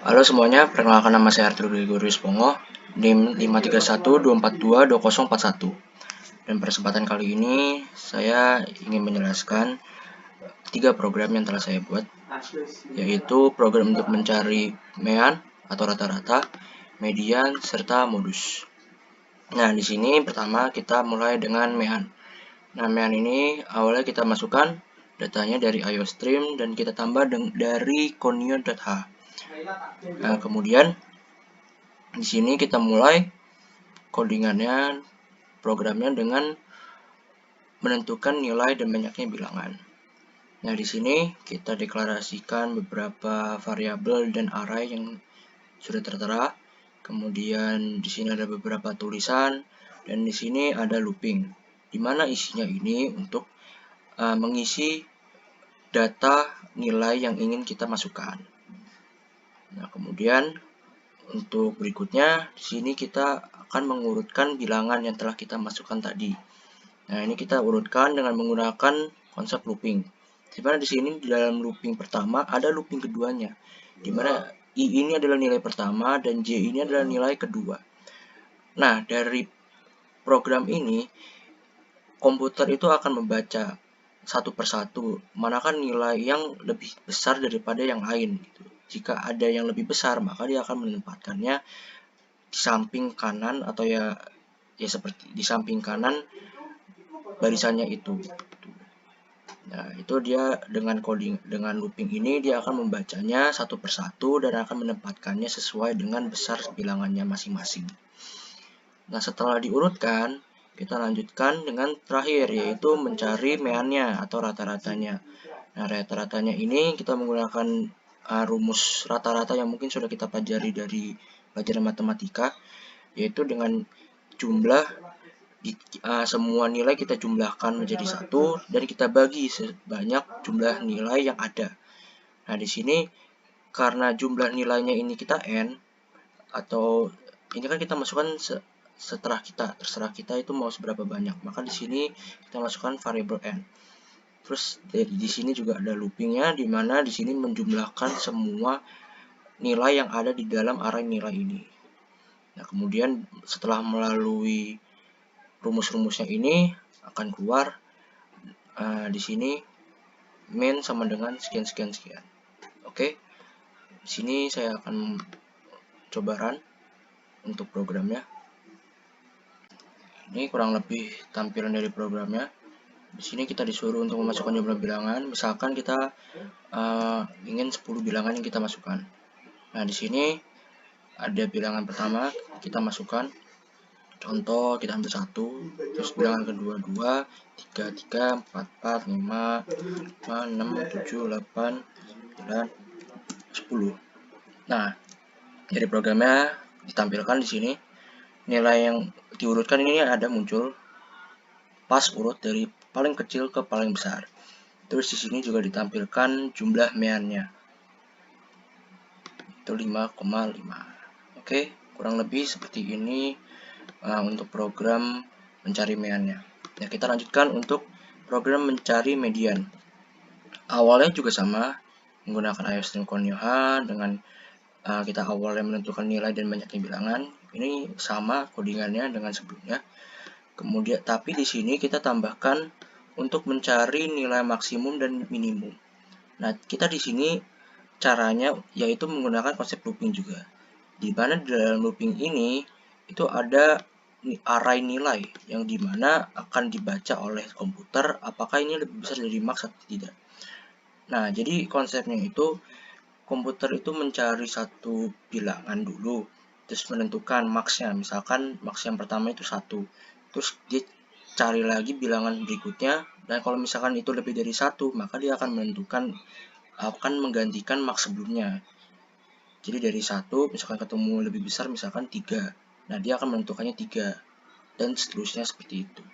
Halo semuanya, perkenalkan nama saya Arthur Gregorius Pongo, NIM 53124222041. Dan pada kesempatan kali ini saya ingin menjelaskan 3 program yang telah saya buat, yaitu program untuk mencari mean atau rata-rata, median, serta modus. Nah, di sini pertama kita mulai dengan mean. Nah, mean ini awalnya kita masukkan datanya dari IOStream dan kita tambah dari conio.h. Nah, kemudian di sini kita mulai codingannya, programnya dengan menentukan nilai dan banyaknya bilangan. Nah, di sini kita deklarasikan beberapa variabel dan array yang sudah tertera. Kemudian di sini ada beberapa tulisan dan di sini ada looping, di mana isinya ini untuk mengisi data nilai yang ingin kita masukkan. Nah, kemudian untuk berikutnya di sini kita akan mengurutkan bilangan yang telah kita masukkan tadi. Nah, ini kita urutkan dengan menggunakan konsep looping. Di mana di sini di dalam looping pertama ada looping keduanya, di mana I ini adalah nilai pertama dan J ini adalah nilai kedua. Nah, dari program ini komputer itu akan membaca satu persatu manakah nilai yang lebih besar daripada yang lain gitu. Jika ada yang lebih besar, maka dia akan menempatkannya di samping kanan atau ya seperti di samping kanan barisannya itu. Nah, itu dia dengan looping ini dia akan membacanya satu persatu dan akan menempatkannya sesuai dengan besar bilangannya masing-masing. Nah, setelah diurutkan, kita lanjutkan dengan terakhir, yaitu mencari meannya atau rata-ratanya. Nah, rata-ratanya ini kita menggunakan rumus rata-rata yang mungkin sudah kita pelajari dari pelajaran matematika, yaitu dengan jumlah semua nilai kita jumlahkan menjadi satu dan kita bagi sebanyak jumlah nilai yang ada. Nah, di sini karena jumlah nilainya ini kita n, atau ini kan kita masukkan setelah terserah kita itu mau seberapa banyak, maka di sini kita masukkan variabel n. Terus di sini juga ada loopingnya, di mana di sini menjumlahkan semua nilai yang ada di dalam array nilai ini. Nah, kemudian setelah melalui rumus-rumusnya ini akan keluar di sini min sama dengan sekian. Oke. Di sini saya akan coba run untuk programnya. Ini kurang lebih tampilan dari programnya. Di sini kita disuruh untuk memasukkan jumlah bilangan. Misalkan kita ingin 10 bilangan yang kita masukkan. Nah, di sini ada bilangan pertama kita masukkan. Contoh kita ambil 1, terus bilangan kedua 2, 3, 4, 5, 6, 7, 8, 9, 10. Nah, dari programnya ditampilkan di sini nilai yang diurutkan ini ada muncul pas urut dari paling kecil ke paling besar. Terus di sini juga ditampilkan jumlah meannya. Itu 5,5. Oke, kurang lebih seperti ini untuk program mencari meannya. Nah, kita lanjutkan untuk program mencari median. Awalnya juga sama, menggunakan IOStream conio.h dengan kita awalnya menentukan nilai dan banyaknya bilangan. Ini sama codingannya dengan sebelumnya. Kemudian tapi di sini kita tambahkan untuk mencari nilai maksimum dan minimum. Nah, kita di sini caranya yaitu menggunakan konsep looping juga. Di mana di dalam looping ini itu ada array nilai yang dimana akan dibaca oleh komputer apakah ini lebih besar dari max atau tidak. Nah, jadi konsepnya itu komputer itu mencari satu bilangan dulu, terus menentukan max-nya. Misalkan max yang pertama itu 1, terus dia cari lagi bilangan berikutnya, dan kalau misalkan itu lebih dari 1, maka dia akan menggantikan max sebelumnya. Jadi dari 1 misalkan ketemu lebih besar, misalkan 3, nah dia akan menentukannya 3 dan seterusnya seperti itu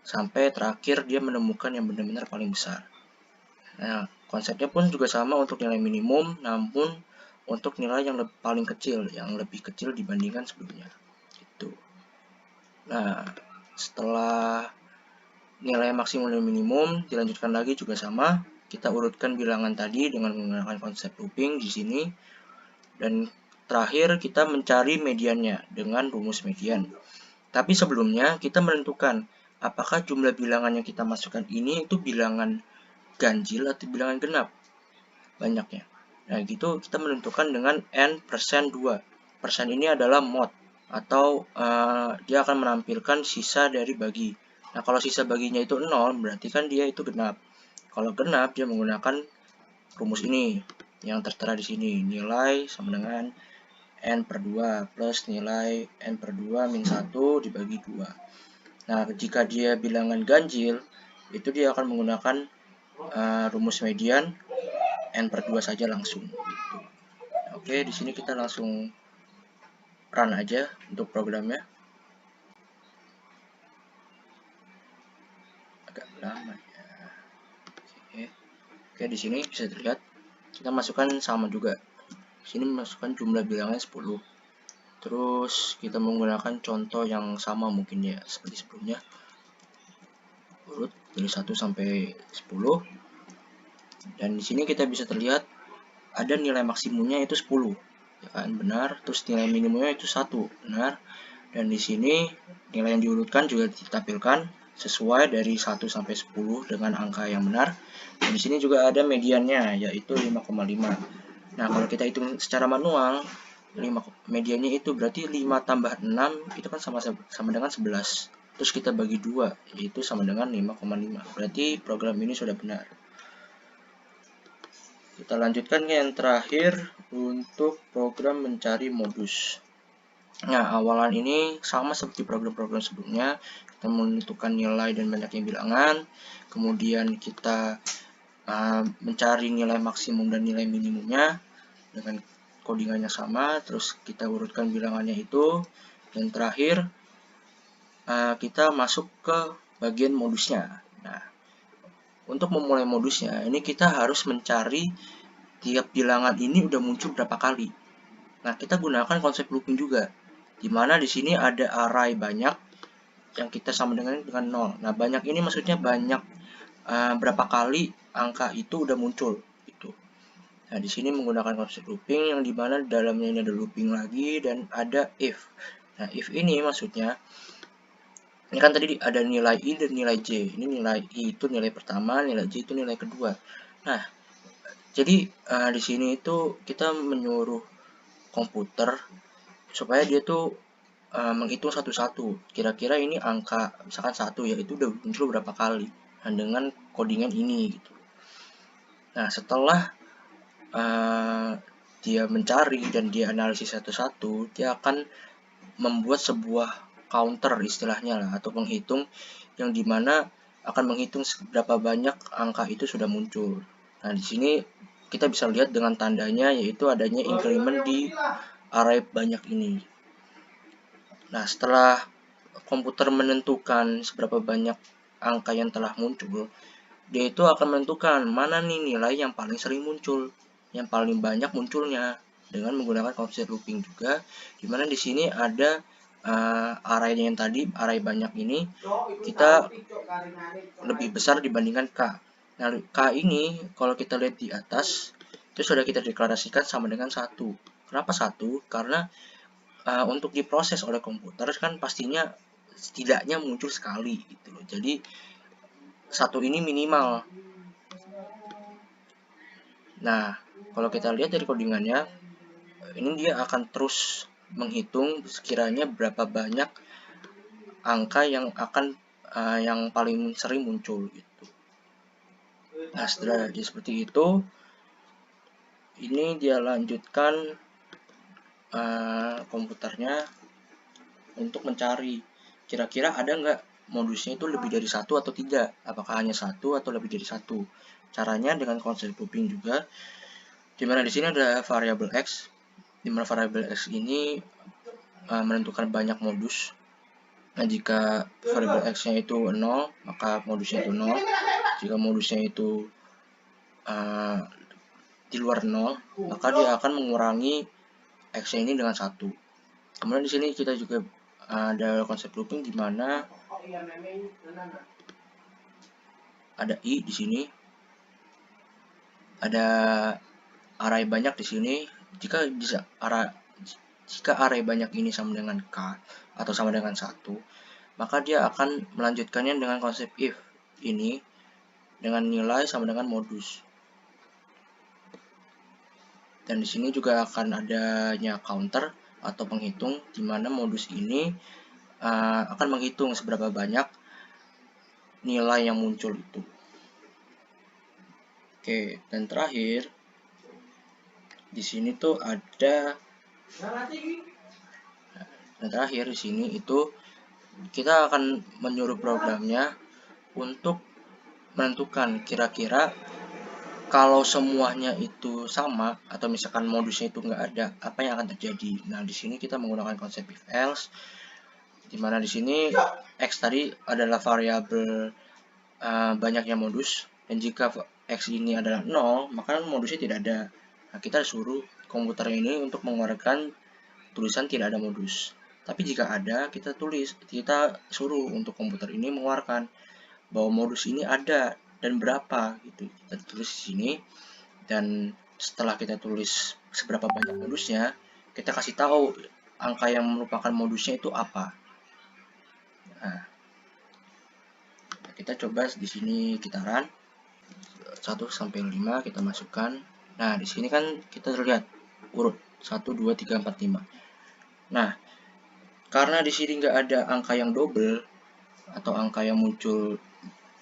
sampai terakhir dia menemukan yang benar-benar paling besar. Nah, konsepnya pun juga sama untuk nilai minimum, namun untuk nilai yang paling kecil, yang lebih kecil dibandingkan sebelumnya. Gitu. Nah, setelah nilai maksimum dan minimum dilanjutkan lagi juga sama kita urutkan bilangan tadi dengan menggunakan konsep looping di sini. Dan terakhir kita mencari mediannya dengan rumus median. Tapi sebelumnya kita menentukan apakah jumlah bilangan yang kita masukkan ini itu bilangan ganjil atau bilangan genap banyaknya. Nah, gitu kita menentukan dengan n%2. Persen ini adalah mod atau dia akan menampilkan sisa dari bagi. Nah, kalau sisa baginya itu 0, berarti kan dia itu genap. Kalau genap, dia menggunakan rumus ini yang tertera di sini. Nilai sama dengan n/2 plus nilai n/2 min 1 dibagi 2. Nah, jika dia bilangan ganjil, itu dia akan menggunakan rumus median n/2 saja langsung. Gitu. Oke, di sini kita langsung run aja untuk programnya. Agak lama ya. Oke, di sini bisa terlihat kita masukkan sama juga. Di sini masukkan jumlah bilangnya 10. Terus kita menggunakan contoh yang sama mungkin ya seperti sebelumnya. Urut dari 1 sampai 10. Dan di sini kita bisa terlihat ada nilai maksimumnya itu 10. Ya kan, benar. Terus nilai minimumnya itu 1, benar. Dan di sini nilai yang diurutkan juga ditampilkan sesuai dari 1 sampai 10 dengan angka yang benar. Dan di sini juga ada mediannya yaitu 5,5. Nah, kalau kita hitung secara manual, mediannya itu berarti 5 tambah 6 itu kan sama dengan 11. Terus kita bagi 2 yaitu sama dengan 5,5. Berarti program ini sudah benar. Kita lanjutkan ke yang terakhir untuk program mencari modus. Nah, awalan ini sama seperti program-program sebelumnya. Kita menentukan nilai dan banyaknya bilangan. Kemudian kita mencari nilai maksimum dan nilai minimumnya dengan codingannya sama. Terus kita urutkan bilangannya itu. Dan terakhir kita masuk ke bagian modusnya. Nah, untuk memulai modusnya, ini kita harus mencari tiap bilangan ini udah muncul berapa kali. Nah, kita gunakan konsep looping juga, di mana di sini ada array banyak yang kita sama dengan 0. Nah, banyak ini maksudnya banyak berapa kali angka itu udah muncul gitu. Nah, di sini menggunakan konsep looping yang dimana di dalamnya ini ada looping lagi dan ada if. Nah, if ini maksudnya ini kan tadi ada nilai I dan nilai J. Ini nilai I itu nilai pertama, nilai J itu nilai kedua. Nah, jadi di sini itu kita menyuruh komputer supaya dia tuh menghitung satu-satu. Kira-kira ini angka misalkan 1 ya, itu udah muncul berapa kali. Nah, dengan codingan ini gitu. Nah, setelah dia mencari dan dia analisis satu-satu, dia akan membuat sebuah counter istilahnya lah, atau penghitung yang dimana akan menghitung seberapa banyak angka itu sudah muncul. Nah, di sini kita bisa lihat dengan tandanya yaitu adanya increment di array banyak ini. Nah, setelah komputer menentukan seberapa banyak angka yang telah muncul, dia itu akan menentukan mana nih nilai yang paling sering muncul, yang paling banyak munculnya dengan menggunakan konsep looping juga, dimana di sini ada array yang tadi, array banyak ini kita lebih besar dibandingkan K. Nah, K ini kalau kita lihat di atas itu sudah kita deklarasikan sama dengan 1. Kenapa 1? Karena untuk diproses oleh komputer kan pastinya setidaknya muncul sekali gitu loh. Jadi 1 ini minimal. Nah, kalau kita lihat dari codingannya, ini dia akan terus menghitung sekiranya berapa banyak angka yang akan yang paling sering muncul gitu. Nah, setelah seperti itu, ini dia lanjutkan komputernya untuk mencari kira-kira ada nggak modusnya itu lebih dari 1 atau tidak, apakah hanya 1 atau lebih dari 1. Caranya dengan konsep looping juga, dimana di sini ada variabel x, dimana variabel x ini menentukan banyak modus. Nah, jika variabel x-nya itu 0, maka modusnya itu 0. Jika modusnya itu di luar 0, maka dia akan mengurangi x-nya ini dengan 1. Kemudian di sini kita juga ada konsep looping di mana ada i di sini. ada array banyak di sini. Jika array banyak ini sama dengan K atau sama dengan 1, maka dia akan melanjutkannya dengan konsep if ini dengan nilai sama dengan modus. Dan di sini juga akan adanya counter atau penghitung, di mana modus ini akan menghitung seberapa banyak nilai yang muncul itu. Oke, dan terakhir di sini tuh ada di sini itu kita akan menyuruh programnya untuk menentukan kira-kira kalau semuanya itu sama atau misalkan modusnya itu nggak ada, apa yang akan terjadi. Nah, di sini kita menggunakan konsep if else, dimana di sini x tadi adalah variabel banyaknya modus, dan jika x ini adalah 0, maka modusnya tidak ada. Nah, kita suruh komputer ini untuk mengeluarkan tulisan tidak ada modus. Tapi jika ada, kita suruh untuk komputer ini mengeluarkan bahwa modus ini ada dan berapa gitu. Kita tulis di sini, dan setelah kita tulis seberapa banyak modusnya, kita kasih tahu angka yang merupakan modusnya itu apa. Nah, kita coba di sini kita run 1 sampai 5 kita masukkan. Nah, di sini kan kita lihat urut 1 2 3 4 5. Nah, karena di sini nggak ada angka yang double atau angka yang muncul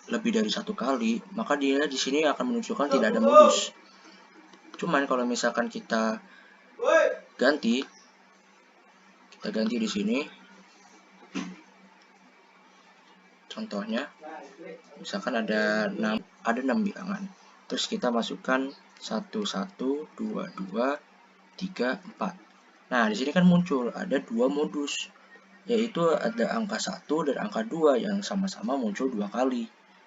lebih dari 1 kali, maka dia di sini akan menunjukkan tidak ada modus. Cuman kalau misalkan kita ganti di sini, contohnya misalkan ada 6 bilangan, terus kita masukkan 1 1 2 2 3 4. Nah, di sini kan muncul ada 2 modus, yaitu ada angka 1 dan angka 2 yang sama-sama muncul 2 kali.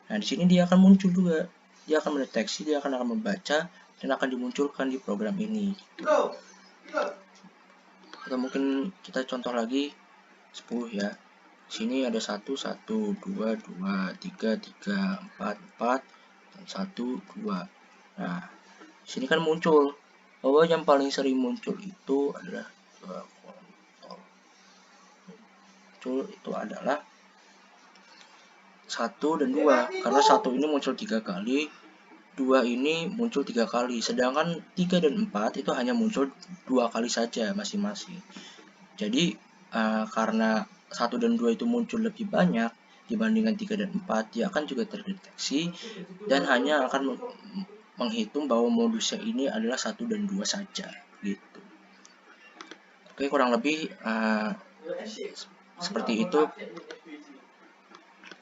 Nah, di sini dia akan muncul juga. Dia akan mendeteksi, dia akan membaca, dan akan dimunculkan di program ini. Atau mungkin kita contoh lagi 10 ya. Sini ada 1 1 2 2 3 3 4 4 dan 1 2. Nah, sini kan muncul bahwa yang paling sering muncul itu adalah itu adalah 1 dan 2, karena 1 ini muncul 3 kali, 2 ini muncul 3 kali, sedangkan 3 dan 4 itu hanya muncul 2 kali saja masing-masing. Jadi karena 1 dan 2 itu muncul lebih banyak dibandingkan 3 dan 4, dia akan juga terdeteksi dan hanya akan menghitung bahwa modusnya ini adalah 1 dan 2 saja gitu. Oke, kurang lebih seperti itu.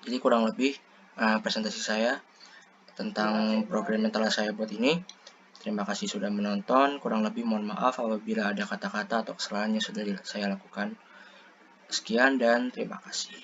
Jadi kurang lebih presentasi saya tentang program yang telah saya buat ini. Terima kasih sudah menonton. Kurang lebih mohon maaf apabila ada kata-kata atau kesalahan yang sudah saya lakukan. Sekian dan terima kasih.